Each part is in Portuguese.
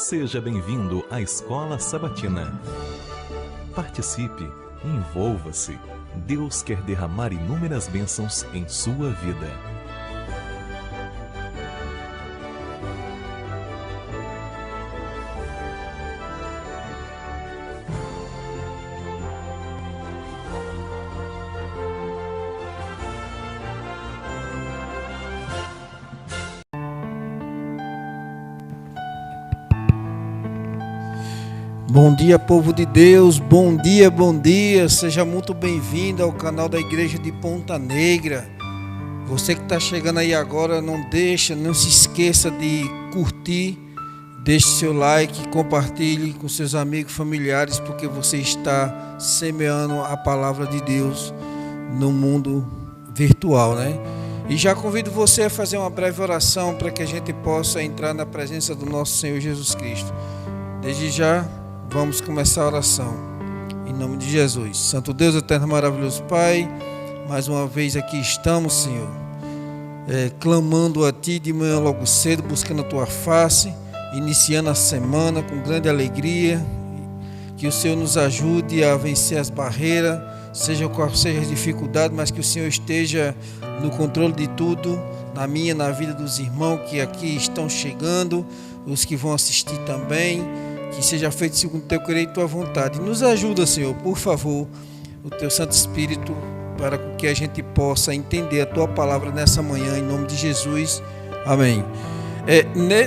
Seja bem-vindo à Escola Sabatina. Participe, envolva-se. Deus quer derramar inúmeras bênçãos em sua vida. Bom dia, povo de Deus, bom dia, seja muito bem-vindo ao canal da Igreja de Ponta Negra. Você que está chegando aí agora, não se esqueça de curtir, deixe seu like, compartilhe com seus amigos, familiares, porque você está semeando a palavra de Deus no mundo virtual, né? E já convido você a fazer uma breve oração para que a gente possa entrar na presença do nosso Senhor Jesus Cristo. Desde já, vamos começar a oração, em nome de Jesus. Santo Deus, eterno, maravilhoso Pai, mais uma vez aqui estamos, Senhor, clamando a Ti de manhã logo cedo, buscando a Tua face, iniciando a semana com grande alegria, que o Senhor nos ajude a vencer as barreiras, seja qual seja a dificuldade, mas que o Senhor esteja no controle de tudo, na minha, na vida dos irmãos que aqui estão chegando, os que vão assistir também. Que seja feito segundo o Teu querer e Tua vontade. Nos ajuda, Senhor, por favor, o Teu Santo Espírito, para que a gente possa entender a Tua palavra nessa manhã, em nome de Jesus. Amém.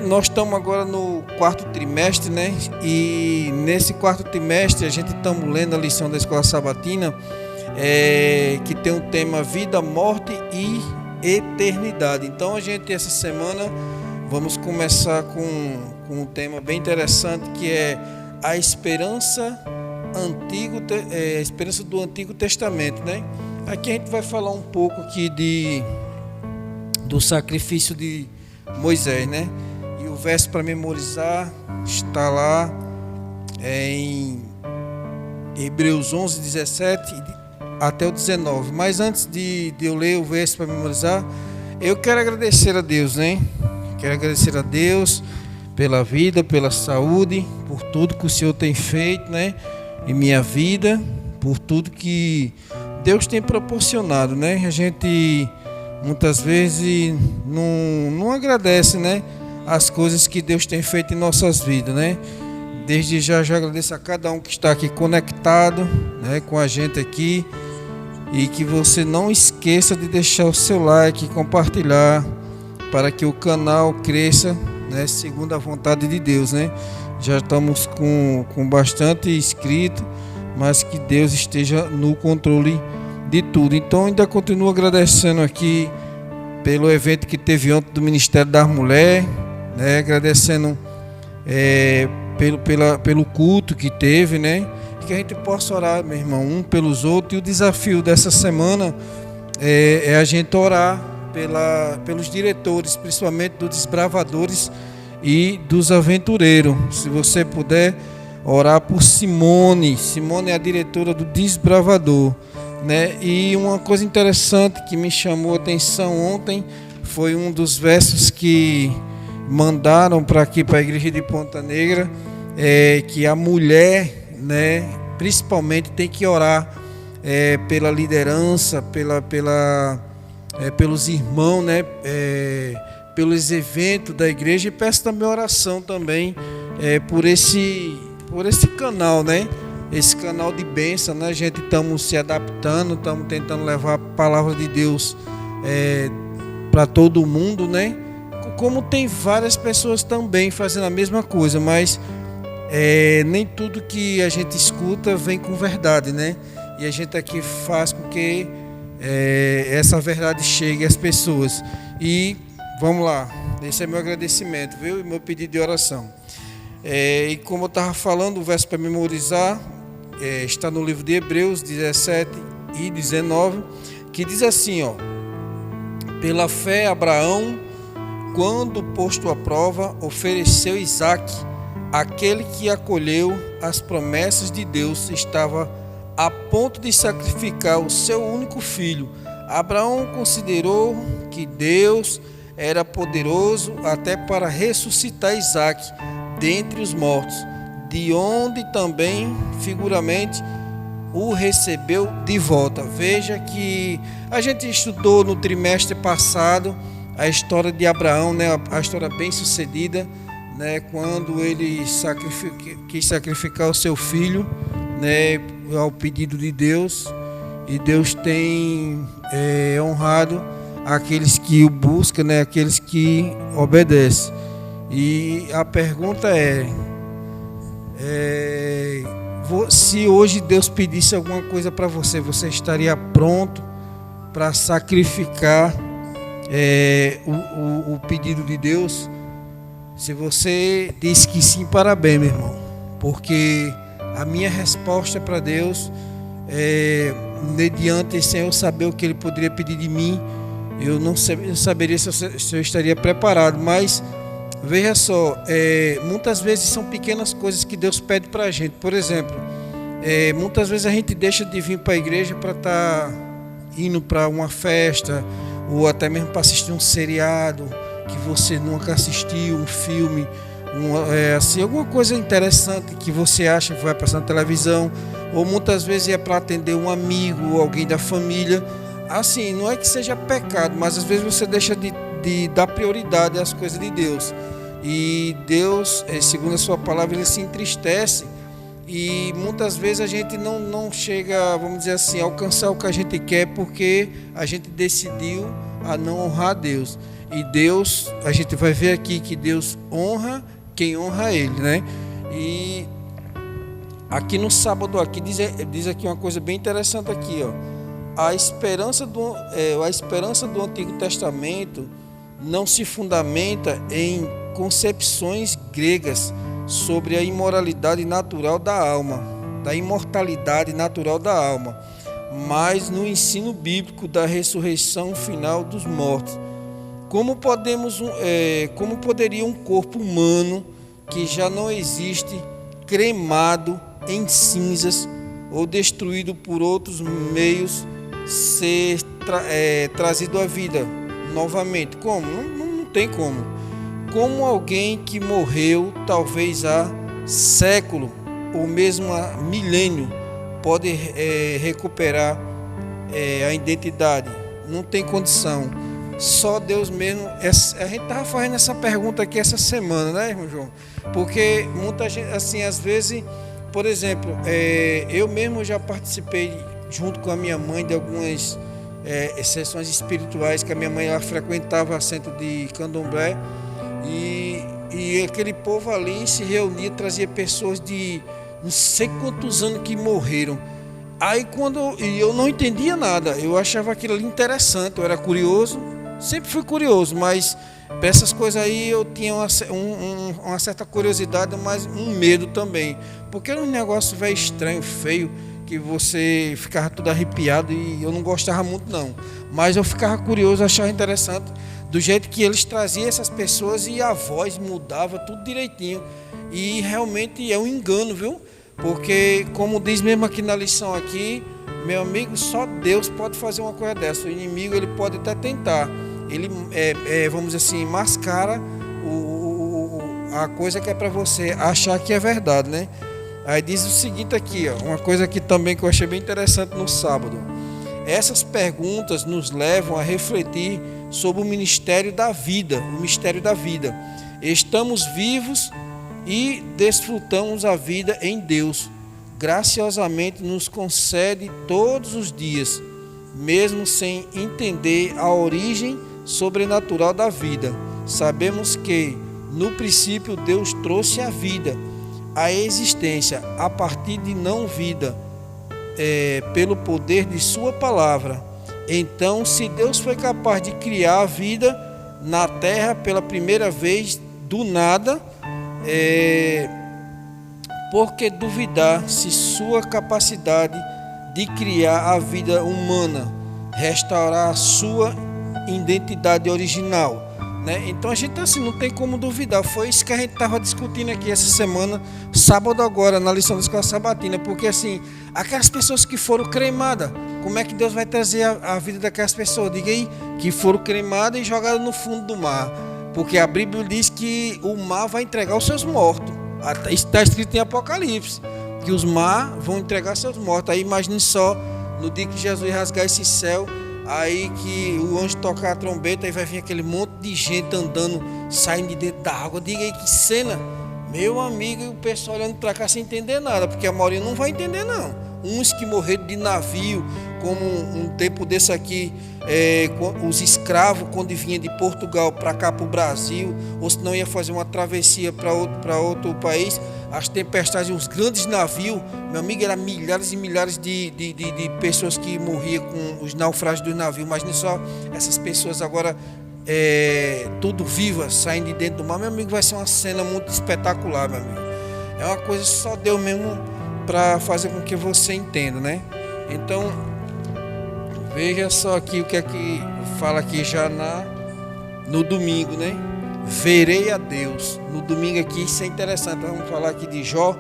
Nós estamos agora no quarto trimestre, né? E nesse quarto trimestre a gente estamos lendo a lição da Escola Sabatina, que tem o tema Vida, Morte e Eternidade. Então a gente, essa semana, vamos começar com um tema bem interessante, que é a esperança do Antigo Testamento, né? Aqui a gente vai falar um pouco aqui do sacrifício de Moisés, né? E o verso para memorizar está lá em Hebreus 11, 17 até o 19. Mas antes de eu ler o verso para memorizar, eu quero agradecer a Deus, né? Quero agradecer a Deus pela vida, pela saúde, por tudo que o Senhor tem feito, né, em minha vida, por tudo que Deus tem proporcionado, né? A gente muitas vezes não agradece, né, as coisas que Deus tem feito em nossas vidas, né? Desde já agradeço a cada um que está aqui conectado, né, com a gente aqui, e que você não esqueça de deixar o seu like, compartilhar, para que o canal cresça, né, segundo a vontade de Deus, né? Já estamos com bastante inscrito, mas que Deus esteja no controle de tudo. Então ainda continuo agradecendo aqui pelo evento que teve ontem do Ministério das Mulheres, né? Agradecendo pelo culto que teve, né? Que a gente possa orar, meu irmão, um pelos outros. E o desafio dessa semana é a gente orar pelos diretores, principalmente dos desbravadores e dos aventureiros. Se você puder orar por Simone é a diretora do Desbravador, né? E uma coisa interessante que me chamou a atenção ontem foi um dos versos que mandaram para aqui, para a Igreja de Ponta Negra, que a mulher, né, principalmente tem que orar pela liderança, pelos irmãos, né, pelos eventos da igreja, e peço também oração também por esse canal, né, esse canal de bênção, né? A gente estamos se adaptando, estamos tentando levar a palavra de Deus para todo mundo, né? Como tem várias pessoas também fazendo a mesma coisa, mas nem tudo que a gente escuta vem com verdade, né? E a gente aqui faz com que essa verdade chegue às pessoas. E vamos lá, esse é meu agradecimento, viu? E meu pedido de oração. E como eu estava falando, o verso para memorizar está no livro de Hebreus 17 e 19, que diz assim, ó: pela fé Abraão, quando posto à prova, ofereceu Isaque. Aquele que acolheu as promessas de Deus estava a ponto de sacrificar o seu único filho. Abraão considerou que Deus era poderoso até para ressuscitar Isaque dentre os mortos, de onde também, figuramente, o recebeu de volta. Veja que a gente estudou no trimestre passado a história de Abraão, né, a história bem sucedida, né, quando ele quis sacrificar o seu filho, né, ao pedido de Deus, e Deus tem honrado aqueles que o buscam, né, aqueles que obedecem. E a pergunta se hoje Deus pedisse alguma coisa para você, você estaria pronto para sacrificar o pedido de Deus? Se você diz que sim, parabéns, meu irmão, porque a minha resposta para Deus mediante sem eu saber o que Ele poderia pedir de mim, eu não saberia se eu estaria preparado. Mas veja só, muitas vezes são pequenas coisas que Deus pede para a gente. Por exemplo, muitas vezes a gente deixa de vir para a igreja para estar indo para uma festa, ou até mesmo para assistir um seriado que você nunca assistiu, um filme, assim, alguma coisa interessante que você acha que vai passar na televisão, ou muitas vezes é para atender um amigo ou alguém da família. Assim, não é que seja pecado, mas às vezes você deixa de dar prioridade às coisas de Deus. E Deus, segundo a sua palavra, Ele se entristece, e muitas vezes a gente não chega, vamos dizer assim, a alcançar o que a gente quer, porque a gente decidiu a não honrar a Deus. E Deus, a gente vai ver aqui que Deus honra quem honra Ele, né? E aqui no sábado aqui diz aqui uma coisa bem interessante aqui, ó. A esperança do Antigo Testamento não se fundamenta em concepções gregas sobre a imoralidade natural da alma, da imortalidade natural da alma, mas no ensino bíblico da ressurreição final dos mortos. Como poderia um corpo humano que já não existe, cremado em cinzas ou destruído por outros meios, ser trazido à vida novamente? Como? Não tem como. Como alguém que morreu talvez há século ou mesmo há milênio pode recuperar a identidade? Não tem condição. Só Deus mesmo. A gente estava fazendo essa pergunta aqui essa semana, né, irmão João? Porque muita gente, assim, às vezes, por exemplo, eu mesmo já participei junto com a minha mãe de algumas sessões espirituais, que a minha mãe ela frequentava centro de candomblé, e aquele povo ali se reunia, trazia pessoas de não sei quantos anos que morreram. Aí eu não entendia nada, eu achava aquilo ali interessante, eu era curioso, sempre fui curioso, mas para essas coisas aí eu tinha uma certa curiosidade, mas um medo também, porque era um negócio velho, estranho, feio, que você ficava tudo arrepiado, e eu não gostava muito não, mas eu ficava curioso, achava interessante do jeito que eles traziam essas pessoas, e a voz mudava tudo direitinho, e realmente é um engano, viu? Porque, como diz mesmo aqui na lição aqui, meu amigo, só Deus pode fazer uma coisa dessa. O inimigo, ele pode até tentar, ele vamos dizer assim, mascara a coisa que é para você achar que é verdade, né? Aí diz o seguinte aqui, ó, uma coisa aqui também que eu achei bem interessante no sábado. Essas perguntas nos levam a refletir sobre o mistério da vida, Estamos vivos e desfrutamos a vida em Deus. Graciosamente nos concede todos os dias, mesmo sem entender a origem sobrenatural da vida. Sabemos que, no princípio, Deus trouxe a vida, a existência, a partir de não vida, pelo poder de sua palavra. Então, se Deus foi capaz de criar a vida na terra pela primeira vez do nada, por que duvidar se sua capacidade de criar a vida humana, restaurar a sua identidade original, né? Então a gente assim, não tem como duvidar. Foi isso que a gente estava discutindo aqui essa semana, sábado agora, na lição da escola sabatina, porque assim, aquelas pessoas que foram cremadas, como é que Deus vai trazer a vida daquelas pessoas? Diga aí, que foram cremadas e jogadas no fundo do mar, porque a Bíblia diz que o mar vai entregar os seus mortos. Isso está escrito em Apocalipse, que os mares vão entregar seus mortos. Aí imagine só, no dia que Jesus rasgar esse céu, aí que o anjo tocar a trombeta, aí vai vir aquele monte de gente andando, saindo de dentro da água. Diga aí que cena, meu amigo, e o pessoal olhando para cá sem entender nada, porque a maioria não vai entender não. Uns que morreram de navio, como um tempo desse aqui, os escravos, quando vinham de Portugal para cá, para o Brasil, ou se não ia fazer uma travessia para outro país, as tempestades, os grandes navios, meu amigo, eram milhares e milhares de pessoas que morriam com os naufrágios dos navios. Imagine só, essas pessoas agora, tudo vivas, saindo de dentro do mar. Meu amigo, vai ser uma cena muito espetacular, meu amigo. É uma coisa que só Deus mesmo para fazer com que você entenda, né? Então, veja só aqui o que é que fala aqui já no domingo, né? Verei a Deus. No domingo aqui, isso é interessante. Vamos falar aqui de Jó.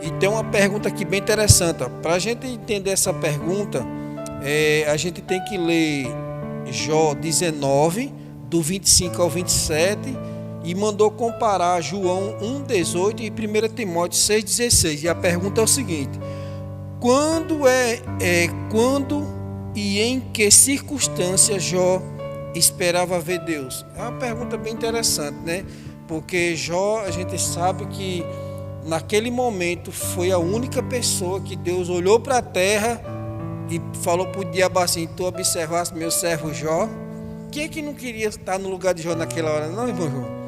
E tem uma pergunta aqui bem interessante. Para a gente entender essa pergunta, a gente tem que ler Jó 19, do 25 ao 27, e mandou comparar João 1,18 e 1 Timóteo 6,16. E a pergunta é o seguinte: quando e em que circunstâncias Jó esperava ver Deus? É uma pergunta bem interessante, né? Porque Jó, a gente sabe que naquele momento foi a única pessoa que Deus olhou para a terra e falou para o diabo assim: tu observaste meu servo Jó? Quem é que não queria estar no lugar de Jó naquela hora? Não, irmão João?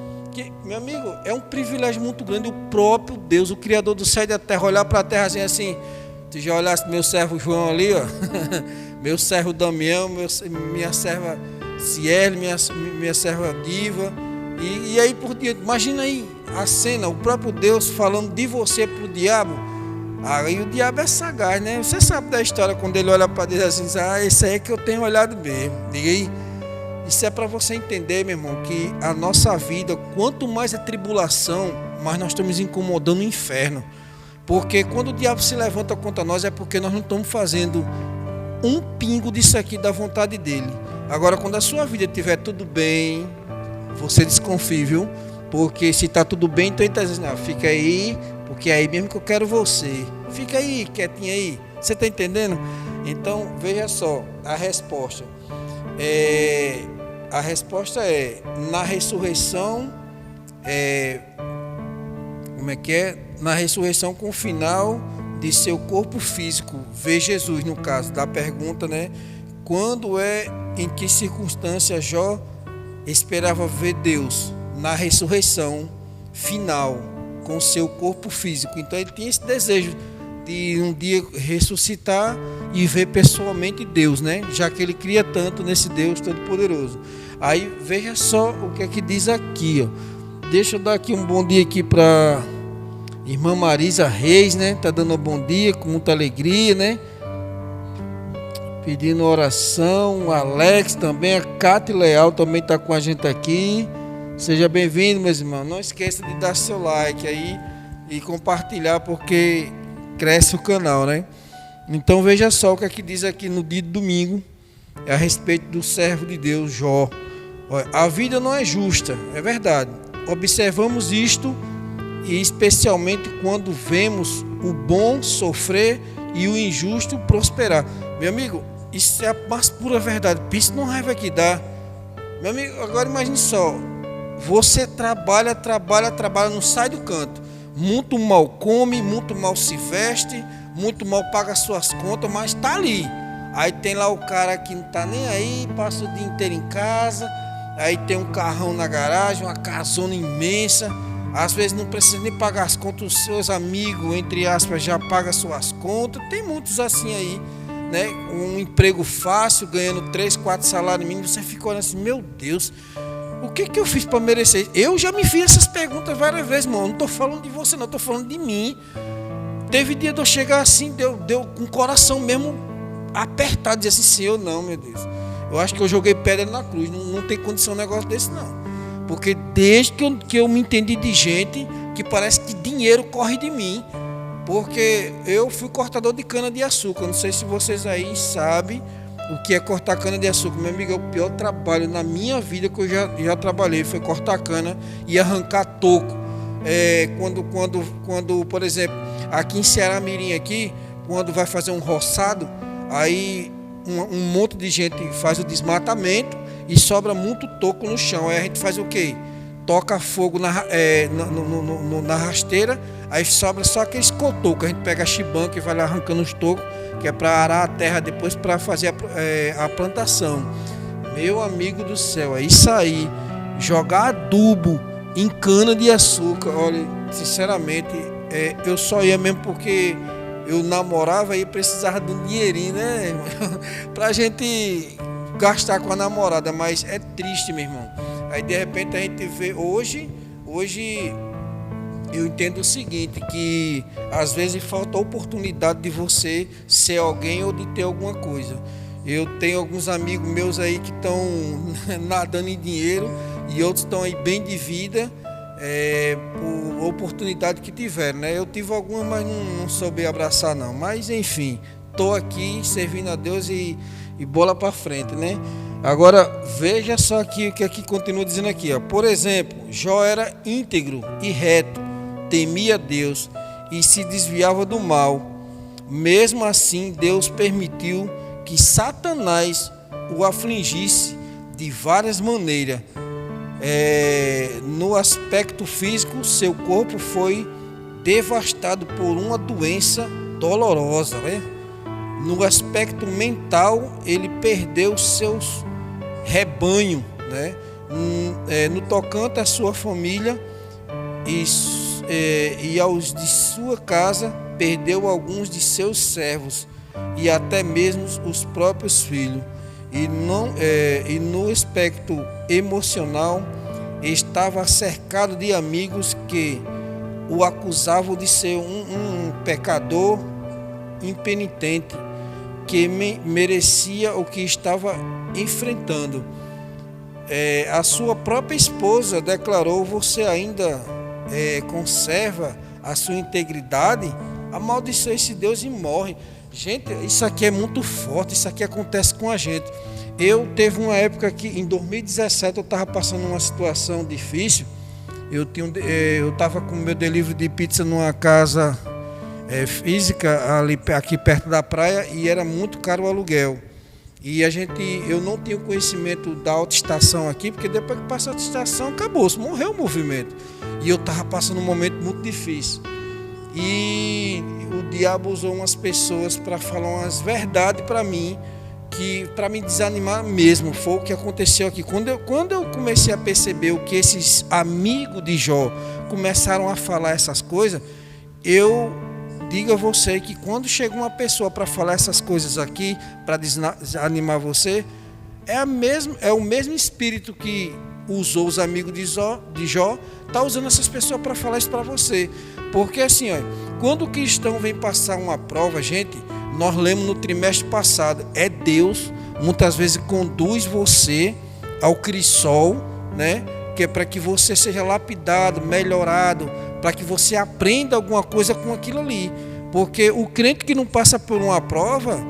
Meu amigo, é um privilégio muito grande o próprio Deus, o Criador do céu e da terra, olhar para a terra assim, tu já olhaste meu servo João ali, ó, meu servo Damião, minha serva Ciel, minha serva Diva, e aí por diante. Imagina aí a cena, o próprio Deus falando de você para o diabo. Aí o diabo é sagaz, né? Você sabe da história, quando ele olha para Deus assim, esse aí é que eu tenho olhado mesmo. Diga aí. Isso é para você entender, meu irmão, que a nossa vida, quanto mais é tribulação, mais nós estamos incomodando o inferno. Porque quando o diabo se levanta contra nós, é porque nós não estamos fazendo um pingo disso aqui da vontade dele. Agora, quando a sua vida estiver tudo bem, você desconfie, viu? Porque se está tudo bem, então ele está dizendo: não, fica aí, porque é aí mesmo que eu quero você. Fica aí, quietinho aí. Você está entendendo? Então, veja só, a resposta. A resposta é: na ressurreição, como é que é? Na ressurreição com o final de seu corpo físico, ver Jesus, no caso da pergunta, né? Quando em que circunstância Jó esperava ver Deus? Na ressurreição final, com seu corpo físico. Então ele tinha esse desejo de um dia ressuscitar e ver pessoalmente Deus, né? Já que ele cria tanto nesse Deus Todo-Poderoso. Aí veja só o que é que diz aqui, ó. Deixa eu dar aqui um bom dia aqui para irmã Marisa Reis, né? Tá dando um bom dia com muita alegria, né? Pedindo oração. O Alex também, a Cátia Leal também tá com a gente aqui. Seja bem-vindo, meus irmãos. Não esqueça de dar seu like aí e compartilhar, porque cresce o canal, né? Então veja só o que é que diz aqui no dia de domingo a respeito do servo de Deus Jó. Olha, a vida não é justa, é verdade. Observamos isto, e especialmente quando vemos o bom sofrer e o injusto prosperar. Meu amigo, isso é a mais pura verdade. Pense numa raiva que dá. Meu amigo, agora imagine só. Você trabalha, não sai do canto. Muito mal come, muito mal se veste, muito mal paga suas contas, mas está ali. Aí tem lá o cara que não está nem aí, passa o dia inteiro em casa. Aí tem um carrão na garagem, uma casona imensa. Às vezes não precisa nem pagar as contas, os seus amigos, entre aspas, já pagam suas contas. Tem muitos assim aí, né? Um emprego fácil, ganhando 3, 4 salários mínimos. Você fica olhando assim: meu Deus, o que eu fiz para merecer? Eu já me fiz essas perguntas várias vezes, irmão. Não estou falando de você, não, estou falando de mim. Teve dia de eu chegar assim, deu com o coração mesmo apertado, dizer assim: Senhor, não, meu Deus. Eu acho que eu joguei pedra na cruz. Não tem condição um negócio desse, não. Porque desde que eu me entendi de gente que parece que dinheiro corre de mim. Porque eu fui cortador de cana-de-açúcar. Não sei se vocês aí sabem o que é cortar cana-de-açúcar. Meu amigo, é o pior trabalho na minha vida que eu já trabalhei. Foi cortar cana e arrancar toco. Quando, por exemplo, aqui em Ceará Mirim, aqui, quando vai fazer um roçado, aí um monte de gente faz o desmatamento e sobra muito toco no chão. Aí a gente faz o quê? Toca fogo na rasteira, aí sobra só aqueles cotocos. A gente pega a chibanca e vai lá arrancando os tocos, que é para arar a terra depois para fazer a plantação. Meu amigo do céu, é isso aí. Jogar adubo em cana de açúcar, olha, sinceramente, eu só ia mesmo porque eu namorava e precisava de um dinheirinho, né? Pra gente gastar com a namorada, mas é triste, meu irmão. Aí de repente a gente vê hoje eu entendo o seguinte, que às vezes falta a oportunidade de você ser alguém ou de ter alguma coisa. Eu tenho alguns amigos meus aí que estão nadando em dinheiro e outros estão aí bem de vida, por oportunidade que tiveram, né? Eu tive algumas, mas não soube abraçar não. Mas enfim, estou aqui servindo a Deus e bola para frente, né? Agora, veja só aqui o que aqui continua dizendo aqui, ó. Por exemplo, Jó era íntegro e reto, temia Deus e se desviava do mal. Mesmo assim, Deus permitiu que Satanás o afligisse de várias maneiras. No aspecto físico, seu corpo foi devastado por uma doença dolorosa, né? No aspecto mental, ele perdeu seus rebanho, né? No tocante à sua família e aos de sua casa, perdeu alguns de seus servos e até mesmo os próprios filhos. E no aspecto emocional, estava cercado de amigos que o acusavam de ser um pecador impenitente, que merecia o que estava enfrentando. A sua própria esposa declarou: você ainda conserva a sua integridade? Amaldiçoe esse Deus e morre. Gente, isso aqui é muito forte, isso aqui acontece com a gente. Teve uma época que em 2017 eu estava passando uma situação difícil. Eu estava com o meu delivery de pizza numa casa física aqui perto da praia e era muito caro o aluguel. E eu não tinha conhecimento da autoestação aqui, porque depois que passa a autoestação, acabou, morreu o movimento. E eu estava passando um momento muito difícil. E o diabo usou umas pessoas para falar umas verdades para mim, que para me desanimar mesmo. Foi o que aconteceu aqui. Quando eu comecei a perceber o que esses amigos de Jó começaram a falar essas coisas, eu digo a você que quando chega uma pessoa para falar essas coisas aqui, para desanimar você, é o mesmo espírito que usou os amigos de Jó, está usando essas pessoas para falar isso para você. Porque assim, ó, quando o cristão vem passar uma prova, gente, nós lemos no trimestre passado, Deus muitas vezes conduz você ao crisol, né? Que é para que você seja lapidado, melhorado, para que você aprenda alguma coisa com aquilo ali. Porque o crente que não passa por uma prova,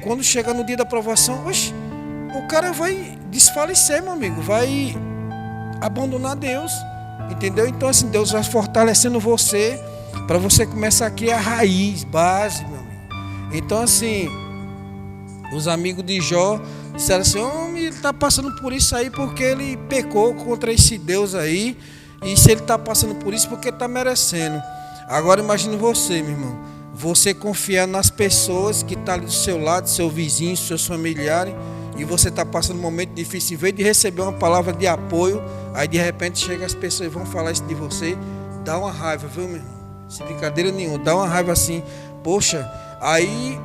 quando chega no dia da aprovação, o cara vai desfalecer, meu amigo, vai abandonar Deus, entendeu? Então assim, Deus vai fortalecendo você, para você começar a criar raiz, base, meu amigo. Então assim, os amigos de Jó disseram assim: ele está passando por isso aí porque ele pecou contra esse Deus aí, e se ele está passando por isso porque está merecendo. Agora imagine você, meu irmão, você confiar nas pessoas que estão ali do seu lado, seu vizinho, seus familiares, e você está passando um momento difícil, em vez de receber uma palavra de apoio, aí de repente chega as pessoas e vão falar isso de você, dá uma raiva, viu, meu irmão? Sem brincadeira nenhuma, dá uma raiva assim, poxa, aí,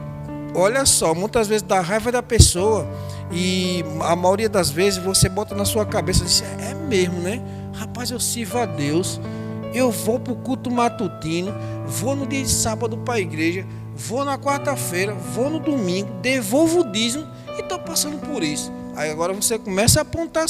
olha só, muitas vezes dá raiva da pessoa, e a maioria das vezes você bota na sua cabeça, diz, é mesmo, né? Rapaz, eu sirvo a Deus, eu vou para o culto matutino, vou no dia de sábado para a igreja, vou na quarta-feira, vou no domingo, devolvo o dízimo e estou passando por isso. Aí agora você começa a apontar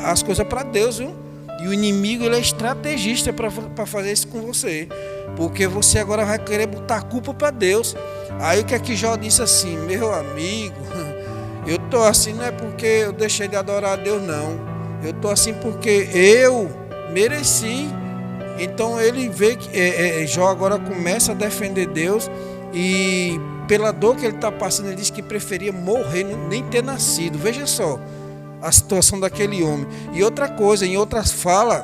as coisas para Deus, viu? E o inimigo, ele é estrategista para fazer isso com você, porque você agora vai querer botar a culpa para Deus. Aí o que é que Jó disse assim: meu amigo, eu estou assim não é porque eu deixei de adorar a Deus, não. Eu estou assim porque eu mereci Então ele vê que Jó agora começa a defender Deus, e pela dor que ele está passando, ele diz que preferia morrer, nem ter nascido. Veja só a situação daquele homem. E outra coisa, em outras falas,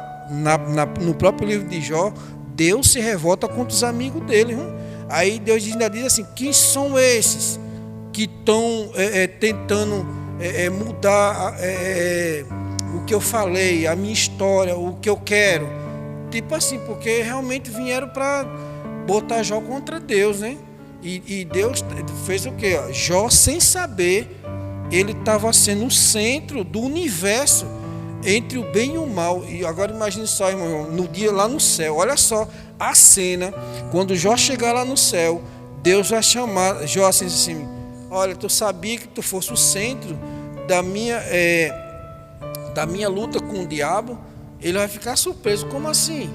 no próprio livro de Jó, Deus se revolta contra os amigos dele. Aí Deus ainda diz assim: quem são esses que estão tentando mudar o que eu falei, a minha história, o que eu quero? Tipo assim, porque realmente vieram para botar Jó contra Deus, né? E Deus fez o quê? Jó, sem saber, ele estava sendo o centro do universo, entre o bem e o mal. E agora imagine só, irmão, no dia lá no céu, olha só a cena, quando Jó chegar lá no céu, Deus vai chamar Jó assim: olha, tu sabia que tu fosse o centro da minha luta com o diabo? Ele vai ficar surpreso: como assim?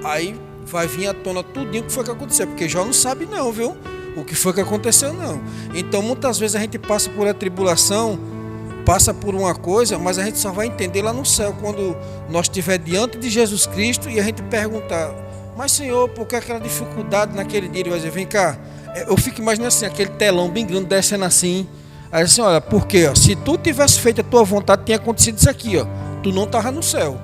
Aí vai vir à tona tudinho o que foi que aconteceu, porque Jó não sabe não, viu? O que foi que aconteceu não. Então muitas vezes a gente passa por a tribulação, passa por uma coisa, mas a gente só vai entender lá no céu, quando nós estiver diante de Jesus Cristo e a gente perguntar: mas Senhor, por que aquela dificuldade naquele dia? Ele vai dizer: vem cá. Eu fico imaginando assim, aquele telão bem grande descendo assim. Aí assim: olha, porque se tu tivesse feito a tua vontade, tinha acontecido isso aqui, ó. Tu não estava no céu,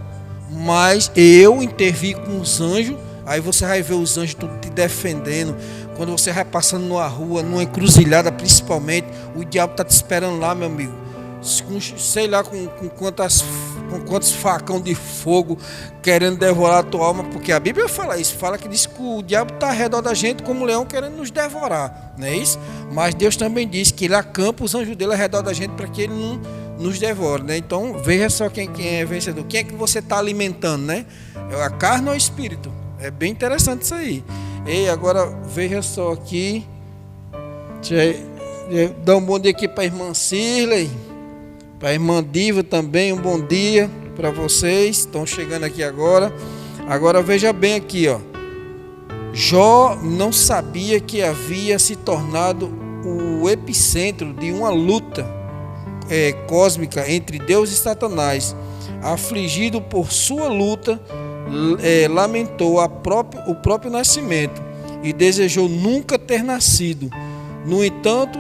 mas eu intervi com os anjos. Aí você vai ver os anjos tudo te defendendo. Quando você vai passando numa rua, numa encruzilhada principalmente, o diabo está te esperando lá, meu amigo, sei lá com quantos facão de fogo, querendo devorar a tua alma. Porque a Bíblia fala isso, fala que diz que o diabo está ao redor da gente como um leão, querendo nos devorar, não é isso? Mas Deus também diz que ele acampa os anjos dele ao redor da gente para que ele não nos devore, né? Então veja só quem é vencedor. Quem é que você está alimentando, né? É a carne ou o espírito? É bem interessante isso aí. E agora veja só aqui, dá um bom dia aqui para a irmã Cirlei, para a irmã Diva também, um bom dia para vocês, estão chegando aqui agora. Agora veja bem aqui, ó. Jó não sabia que havia se tornado o epicentro de uma luta cósmica entre Deus e Satanás. Afligido por sua luta, lamentou o próprio nascimento e desejou nunca ter nascido. No entanto,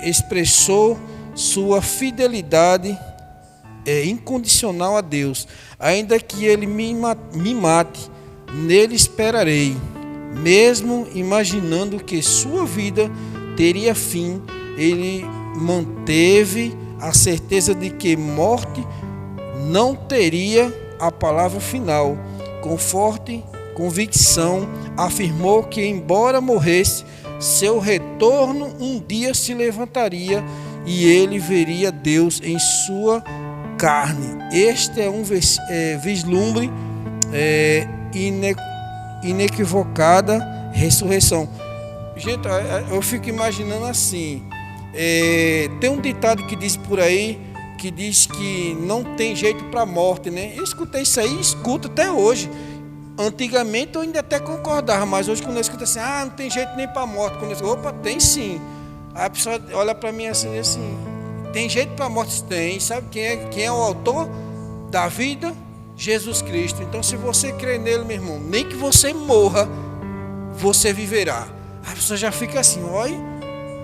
expressou sua fidelidade incondicional a Deus. Ainda que ele me mate, nele esperarei. Mesmo imaginando que sua vida teria fim, ele manteve a certeza de que morte não teria a palavra final. Com forte convicção, afirmou que, embora morresse, seu retorno um dia se levantaria e ele veria Deus em sua carne. Este é um vislumbre inequivocada ressurreição. Gente, eu fico imaginando assim, tem um ditado que diz por aí, que diz que não tem jeito para a morte, né? Eu escutei isso aí, escuto até hoje. Antigamente eu ainda até concordava, mas hoje quando eu escuto assim, não tem jeito nem para a morte, quando eu digo, opa, tem sim. Aí a pessoa olha para mim assim, tem jeito para a morte? Tem. Sabe quem é o autor da vida? Jesus Cristo. Então, se você crê nele, meu irmão, nem que você morra, você viverá. A pessoa já fica assim, olha,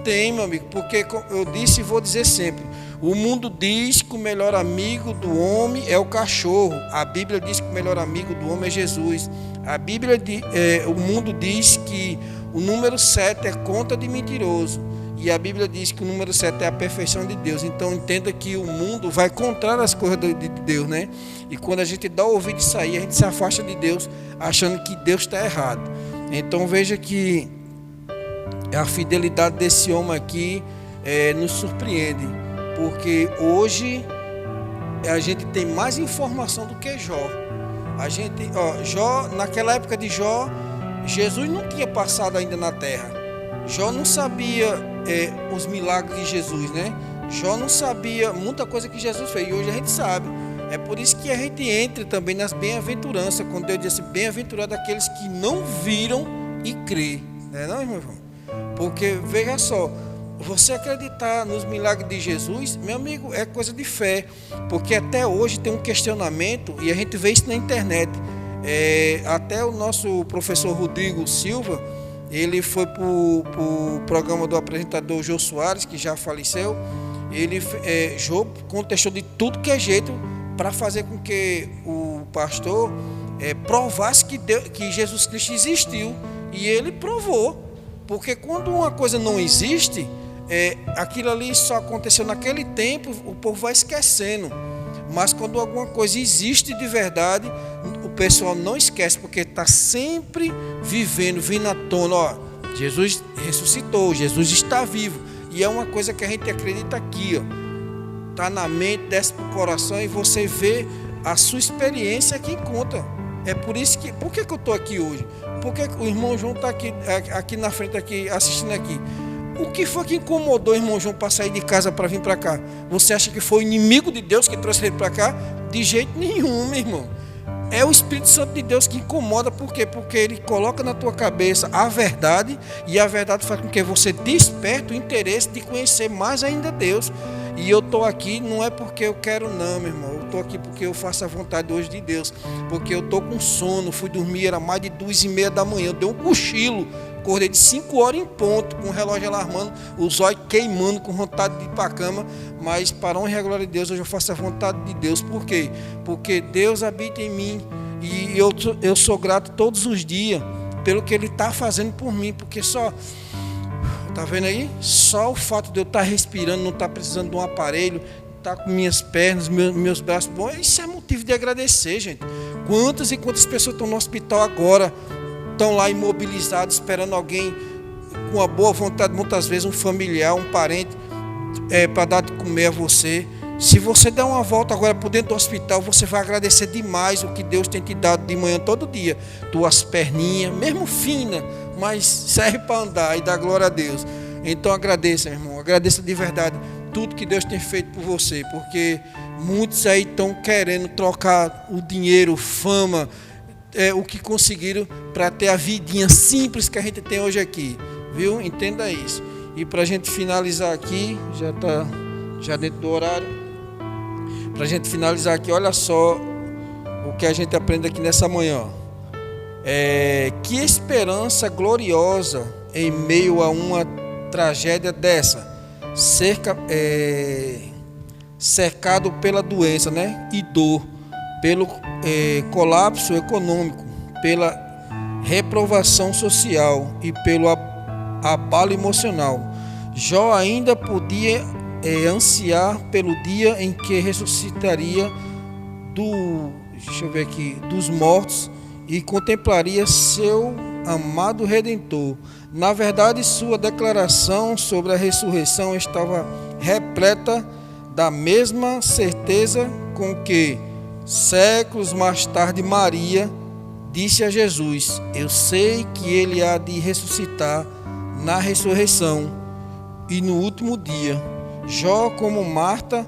tem, meu amigo, porque eu disse e vou dizer sempre, o mundo diz que o melhor amigo do homem é o cachorro. A Bíblia diz que o melhor amigo do homem é Jesus. A Bíblia, o mundo diz que o número 7 é conta de mentiroso. E a Bíblia diz que o número 7 é a perfeição de Deus. Então entenda que o mundo vai contrário às coisas de Deus, né? E quando a gente dá o ouvido disso aí, a gente se afasta de Deus, achando que Deus está errado. Então veja que a fidelidade desse homem aqui nos surpreende. Porque hoje a gente tem mais informação do que Jó. Jó, naquela época de Jó, Jesus não tinha passado ainda na terra. Jó não sabia os milagres de Jesus, né? Jó não sabia muita coisa que Jesus fez, e hoje a gente sabe. É por isso que a gente entra também nas bem-aventuranças, quando Deus diz assim, bem-aventurado aqueles que não viram e crê, não, irmão? Porque veja só, você acreditar nos milagres de Jesus, meu amigo, é coisa de fé, porque até hoje tem um questionamento, e a gente vê isso na internet, Até o nosso professor Rodrigo Silva, ele foi para o programa do apresentador Jô Soares, que já faleceu. Jô contestou de tudo que é jeito para fazer com que o pastor provasse que Jesus Cristo existiu. E ele provou. Porque quando uma coisa não existe, aquilo ali só aconteceu naquele tempo, o povo vai esquecendo. Mas quando alguma coisa existe de verdade, o pessoal não esquece, porque está sempre vindo à tona. Ó, Jesus ressuscitou, Jesus está vivo. E é uma coisa que a gente acredita aqui, ó. Está na mente, desce para o coração e você vê a sua experiência que conta. É por isso que... Por que eu estou aqui hoje? Por que o irmão João está aqui na frente, aqui, assistindo aqui? O que foi que incomodou o irmão João para sair de casa para vir para cá? Você acha que foi o inimigo de Deus que trouxe ele para cá? De jeito nenhum, meu irmão. É o Espírito Santo de Deus que incomoda. Por quê? Porque ele coloca na tua cabeça a verdade, e a verdade faz com que você desperte o interesse de conhecer mais ainda Deus. E eu estou aqui não é porque eu quero não, meu irmão. Eu estou aqui porque eu faço a vontade hoje de Deus. Porque eu estou com sono, fui dormir, era mais de 2h30 da manhã. Eu dei um cochilo, acordei de 5 horas em ponto, com o relógio alarmando, os olhos queimando, com vontade de ir para a cama. Mas para honra e glória de Deus, hoje eu faço a vontade de Deus. Por quê? Porque Deus habita em mim. E eu sou grato todos os dias pelo que Ele está fazendo por mim. Porque só... Tá vendo aí? Só o fato de eu estar respirando, não estar precisando de um aparelho, estar com minhas pernas, meus braços bons, isso é motivo de agradecer, gente. Quantas e quantas pessoas estão no hospital agora, estão lá imobilizados, esperando alguém com uma boa vontade, muitas vezes um familiar, um parente, para dar de comer a você. Se você der uma volta agora por dentro do hospital, você vai agradecer demais o que Deus tem te dado de manhã todo dia. Tuas perninhas, mesmo finas, mas serve para andar e dar glória a Deus. Então agradeça, meu irmão, agradeça de verdade tudo que Deus tem feito por você, porque muitos aí estão querendo trocar o dinheiro, fama, o que conseguiram para ter a vidinha simples que a gente tem hoje aqui, viu? Entenda isso. E para a gente finalizar aqui, já está dentro do horário, para a gente finalizar aqui, olha só o que a gente aprende aqui nessa manhã. Que esperança gloriosa em meio a uma tragédia dessa, cercado pela doença, né? E dor, pelo colapso econômico, pela reprovação social e pelo abalo emocional. Jó ainda podia ansiar pelo dia em que ressuscitaria dos mortos e contemplaria seu amado Redentor. Na verdade, sua declaração sobre a ressurreição estava repleta da mesma certeza com que, séculos mais tarde, Maria disse a Jesus: eu sei que ele há de ressuscitar na ressurreição e no último dia. Jó, como Marta,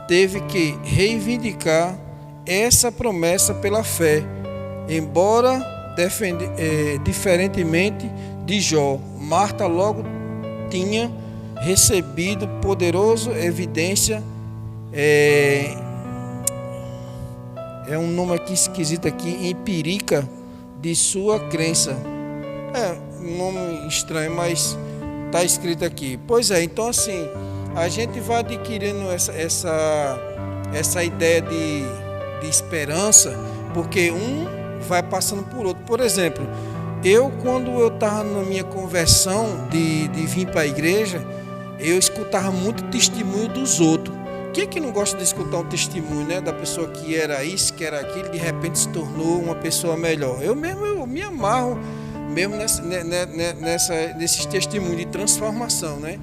teve que reivindicar essa promessa pela fé, embora diferentemente de Jó. Marta logo tinha recebido poderosa evidência, um nome aqui esquisito aqui, empírica, de sua crença. Um nome estranho, mas está escrito aqui. Pois é, então assim, a gente vai adquirindo essa ideia de esperança, porque um vai passando por outro. Por exemplo, quando eu estava na minha conversão de vir para a igreja, eu escutava muito testemunho dos outros. Quem é que não gosta de escutar um testemunho, né? Da pessoa que era isso, que era aquilo, de repente se tornou uma pessoa melhor. Eu me amarro mesmo nesses testemunhos de transformação, né?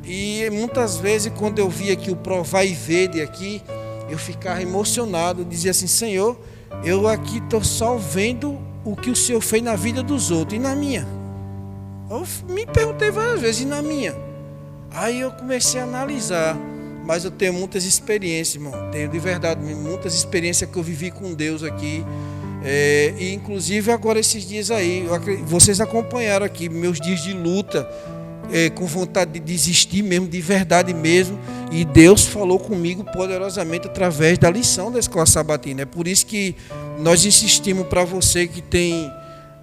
E muitas vezes, quando eu via aqui o provar e ver aqui, eu ficava emocionado, dizia assim: Senhor, eu aqui estou só vendo o que o Senhor fez na vida dos outros, e na minha? Eu me perguntei várias vezes, e na minha? Aí eu comecei a analisar, mas eu tenho muitas experiências, irmão, tenho de verdade muitas experiências que eu vivi com Deus aqui, e inclusive agora esses dias aí, vocês acompanharam aqui meus dias de luta, com vontade de desistir mesmo, de verdade mesmo, E Deus falou comigo poderosamente através da lição da Escola Sabatina. É por isso que nós insistimos para você que tem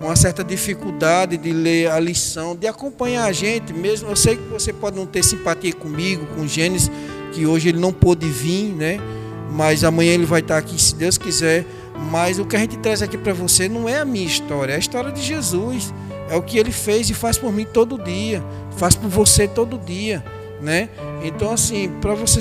uma certa dificuldade de ler a lição, de acompanhar a gente mesmo. Eu sei que você pode não ter simpatia comigo, com o Gênesis, que hoje ele não pôde vir, né? Mas amanhã ele vai estar aqui, se Deus quiser. Mas o que a gente traz aqui para você não é a minha história, é a história de Jesus. É o que ele fez e faz por mim todo dia, faz por você todo dia, né? Então, assim, para você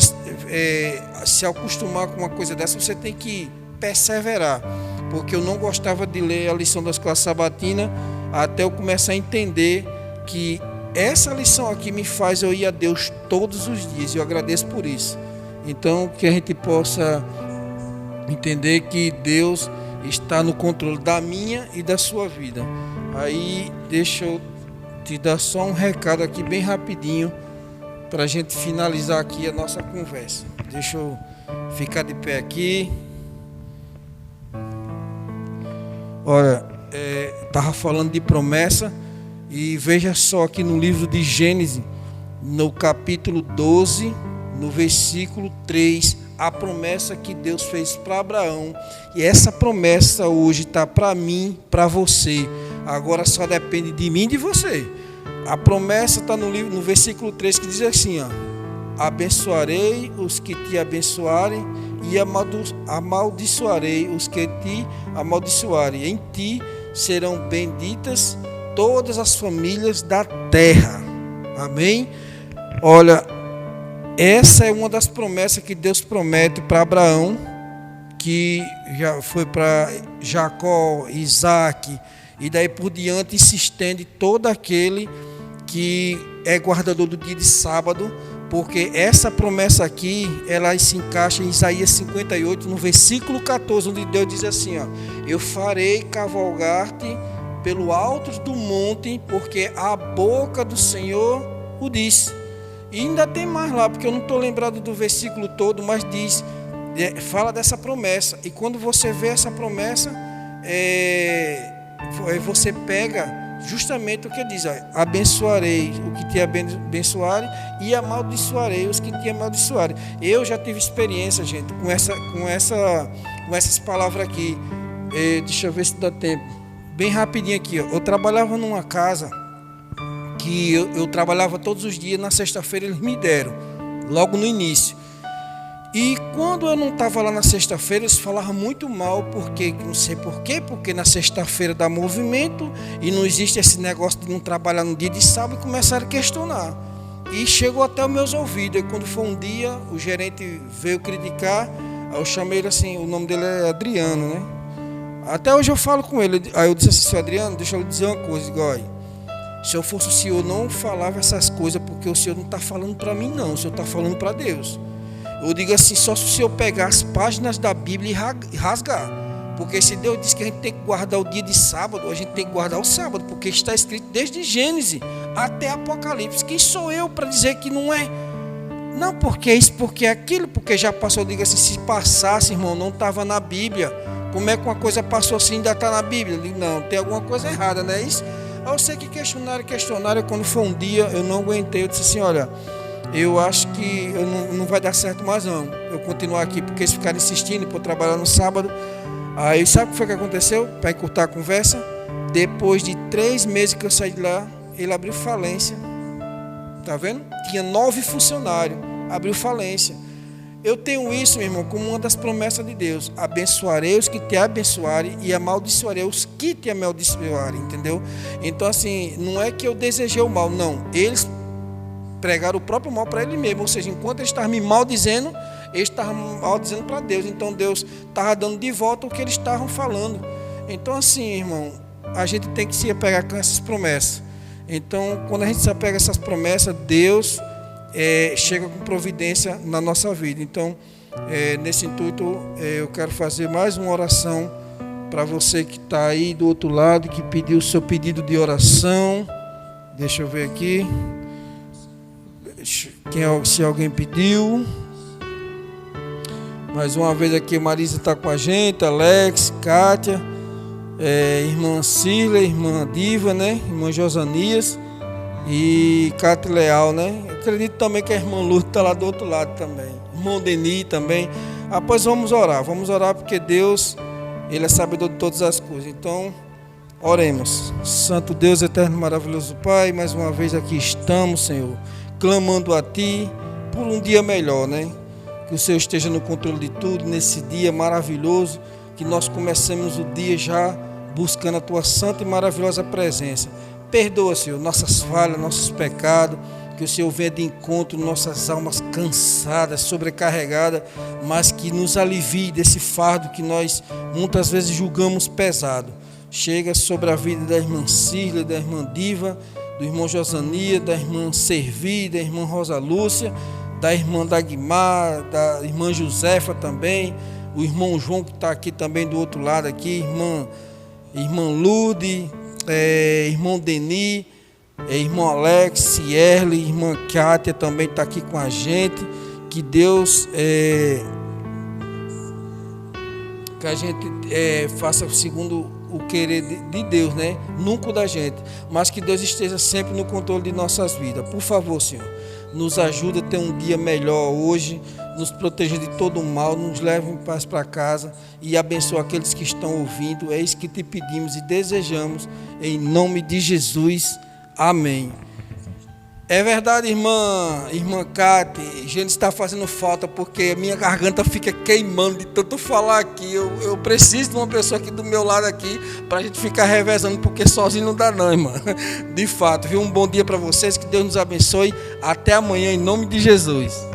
se acostumar com uma coisa dessa, você tem que perseverar. Porque eu não gostava de ler a lição da Escola Sabatina até eu começar a entender que essa lição aqui me faz eu ir a Deus todos os dias. E eu agradeço por isso. Então, que a gente possa entender que Deus está no controle da minha e da sua vida. Aí, deixa eu te dar só um recado aqui bem rapidinho para a gente finalizar aqui a nossa conversa. Deixa eu ficar de pé aqui. Olha, estava falando de promessa e veja só aqui no livro de Gênesis, no capítulo 12, no versículo 3, a promessa que Deus fez para Abraão. E essa promessa hoje está para mim, para você. Agora só depende de mim e de você. A promessa está no livro, no versículo 3, que diz assim, ó: abençoarei os que te abençoarem e amaldiçoarei os que te amaldiçoarem. Em ti serão benditas todas as famílias da terra. Amém? Olha, essa é uma das promessas que Deus promete para Abraão, que já foi para Jacó, Isaac, e daí por diante se estende todo aquele que é guardador do dia de sábado, porque essa promessa aqui, ela se encaixa em Isaías 58, no versículo 14, onde Deus diz assim, ó: eu farei cavalgar-te pelo alto do monte, porque a boca do Senhor o disse. E ainda tem mais lá, porque eu não estou lembrado do versículo todo, mas diz, fala dessa promessa. E quando você vê essa promessa, você pega justamente o que diz, ó: abençoarei o que te abençoarem e amaldiçoarei os que te amaldiçoarem. Eu já tive experiência, gente, com essas palavras aqui. Deixa eu ver se dá tempo. Bem rapidinho aqui, ó. Eu trabalhava numa casa que eu trabalhava todos os dias. Na sexta-feira eles me deram, logo no início. E quando eu não estava lá na sexta-feira, eles falavam muito mal, porque não sei porquê, porque na sexta-feira dá movimento e não existe esse negócio de não trabalhar no dia de sábado, e começaram a questionar. E chegou até os meus ouvidos. E quando foi um dia, o gerente veio criticar, aí eu chamei ele assim, o nome dele é Adriano, né? Até hoje eu falo com ele. Aí eu disse assim: seu Adriano, deixa eu lhe dizer uma coisa, igual aí. Se eu fosse o senhor, não falava essas coisas, porque o senhor não está falando para mim, não. O senhor está falando para Deus. Eu digo assim, só se o senhor pegar as páginas da Bíblia e rasgar. Porque se Deus diz que a gente tem que guardar o dia de sábado, a gente tem que guardar o sábado, porque está escrito desde Gênesis até Apocalipse. Quem sou eu para dizer que não é? Não, porque isso, porque aquilo, porque já passou. Eu digo assim, se passasse, irmão, não estava na Bíblia. Como é que uma coisa passou assim e ainda está na Bíblia? Eu digo, não, tem alguma coisa errada, não é isso? Eu sei que questionário, quando foi um dia, eu não aguentei. Eu disse assim, olha, eu acho que não vai dar certo mais não, eu continuar aqui, porque eles ficaram insistindo para eu trabalhar no sábado. Aí sabe o que foi que aconteceu? Para encurtar a conversa, depois de 3 meses que eu saí de lá, ele abriu falência. Tá vendo? Tinha 9 funcionários, abriu falência. Eu tenho isso, meu irmão, como uma das promessas de Deus: abençoarei os que te abençoarem e amaldiçoarei os que te amaldiçoarem, entendeu? Então assim, não é que eu desejei o mal, não, eles pregaram o próprio mal para ele mesmo. Ou seja, enquanto eles estavam me maldizendo, eles estavam maldizendo para Deus. Então Deus estava dando de volta o que eles estavam falando. Então assim, irmão, a gente tem que se apegar com essas promessas. Então quando a gente se apega a essas promessas, Deus chega com providência na nossa vida. Então nesse intuito eu quero fazer mais uma oração para você que está aí do outro lado, que pediu o seu pedido de oração. Deixa eu ver aqui se alguém pediu. Mais uma vez aqui, Marisa está com a gente, Alex, Kátia, irmã Cília, irmã Diva, né? Irmã Josanias. E Cátia Leal, né? Eu acredito também que a irmã Lourdes está lá do outro lado também. Irmão Denis também. Pois vamos orar porque Deus, Ele é sabedor de todas as coisas. Então, oremos. Santo Deus, eterno, maravilhoso Pai, mais uma vez aqui estamos, Senhor, clamando a Ti por um dia melhor, né? Que o Senhor esteja no controle de tudo, nesse dia maravilhoso, que nós comecemos o dia já buscando a Tua santa e maravilhosa presença. Perdoa, Senhor, nossas falhas, nossos pecados, que o Senhor venha de encontro nossas almas cansadas, sobrecarregadas, mas que nos alivie desse fardo que nós muitas vezes julgamos pesado. Chega sobre a vida da irmã Cília, da irmã Diva, do irmão Josania, da irmã Servi, da irmã Rosa Lúcia, da irmã Dagmar, da irmã Josefa também, o irmão João que está aqui também do outro lado aqui, irmã Lude, irmão Denis, irmão Alex, Cierle, irmã Kátia também está aqui com a gente. Que Deus que a gente faça segundo o querer de Deus, né? Nunca o da gente, mas que Deus esteja sempre no controle de nossas vidas. Por favor, Senhor, nos ajuda a ter um dia melhor hoje, nos proteja de todo o mal, nos leve em paz para casa e abençoa aqueles que estão ouvindo. É isso que te pedimos e desejamos, em nome de Jesus. Amém. É verdade, irmã Cátia, gente, está fazendo falta porque a minha garganta fica queimando de tanto falar aqui. Eu preciso de uma pessoa aqui do meu lado aqui para a gente ficar revezando, porque sozinho não dá não, irmã. De fato, viu? Um bom dia para vocês, que Deus nos abençoe. Até amanhã, em nome de Jesus.